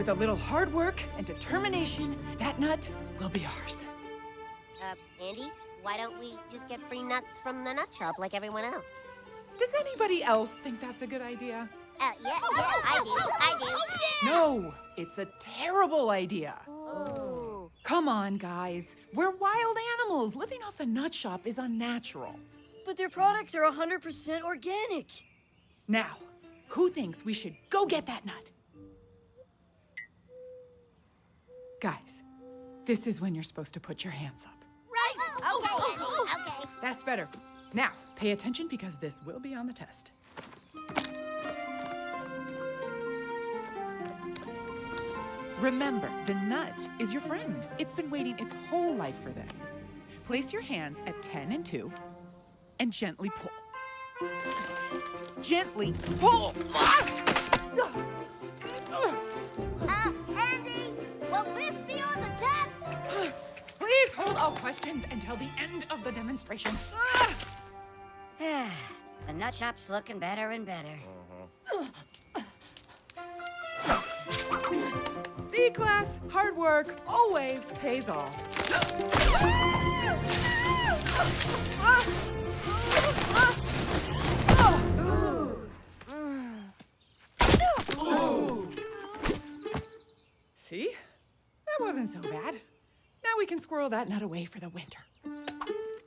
With a little hard work and determination, that nut will be ours. Andy, why don't we just get free nuts from the nut shop like everyone else? Does anybody else think that's a good idea? Yeah, I do. No, it's a terrible idea. Ooh. Come on, guys. We're wild animals. Living off the nut shop is unnatural. But their products are 100% organic. Now, who thinks we should go get that nut? Guys, this is when you're supposed to put your hands up. Right. Okay, Andy. Okay. That's better. Now, pay attention because this will be on the test. Remember, the nut is your friend. It's been waiting its whole life for this. Place your hands at 10 and 2 and gently pull. Gently pull! Andy, will this be on the test? Please hold all questions until the end of the demonstration. The nut shop's looking better and better. See, class, hard work always pays off. See? That wasn't so bad. Now we can squirrel that nut away for the winter.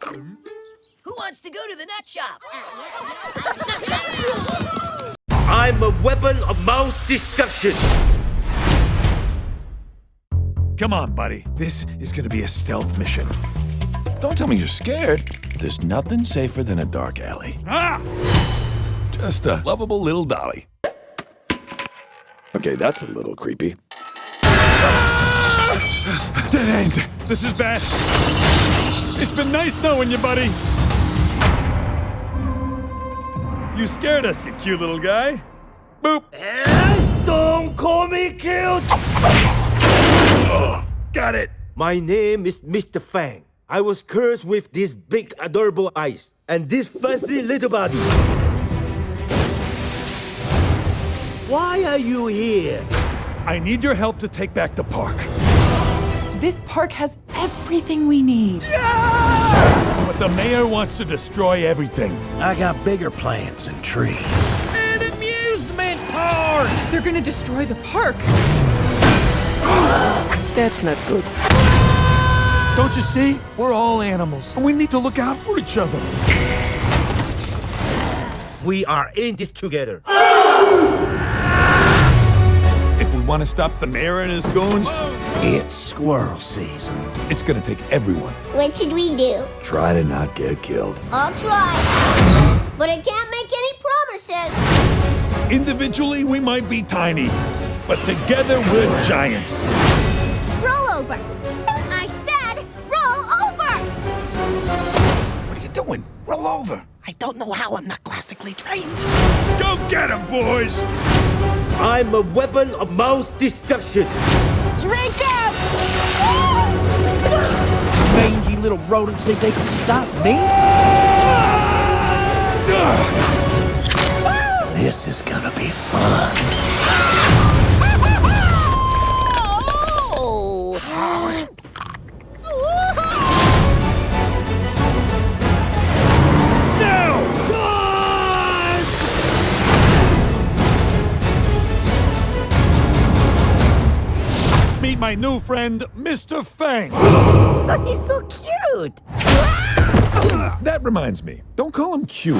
Who wants to go to the nut shop? I'm a weapon of mass destruction. Come on, buddy. This is gonna be a stealth mission. Don't tell me you're scared. There's nothing safer than a dark alley. Ah! Just a lovable little dolly. Okay, that's a little creepy. Ah! Dead end. This is bad. It's been nice knowing you, buddy. You scared us, you cute little guy. Boop. And don't call me cute. Oh, got it. My name is Mr. Fang. I was cursed with this big, adorable eyes and this fuzzy little body. Why are you here? I need your help to take back the park. This park has everything we need. But the mayor wants to destroy everything. I got bigger plans than trees. An amusement park! They're gonna destroy the park. That's not good. Don't you see? We're all animals, and we need to look out for each other. We are in this together. If we want to stop the mayor and his goons, It's squirrel season. it's gonna take everyone. What should we do? Try to not get killed. I'll try. But I can't make any promises. Individually, we might be tiny, but together we're giants. Roll over. I said roll over. What are you doing? Roll over. I don't know how. I'm not classically trained. Go get 'em, boys! I'm a weapon of mass destruction. Drink up! Mangy little rodents think they can stop me? This is gonna be fun. Now! Swords! Meet my new friend, Mr. Fang. He's so cute. That reminds me, don't call him cute.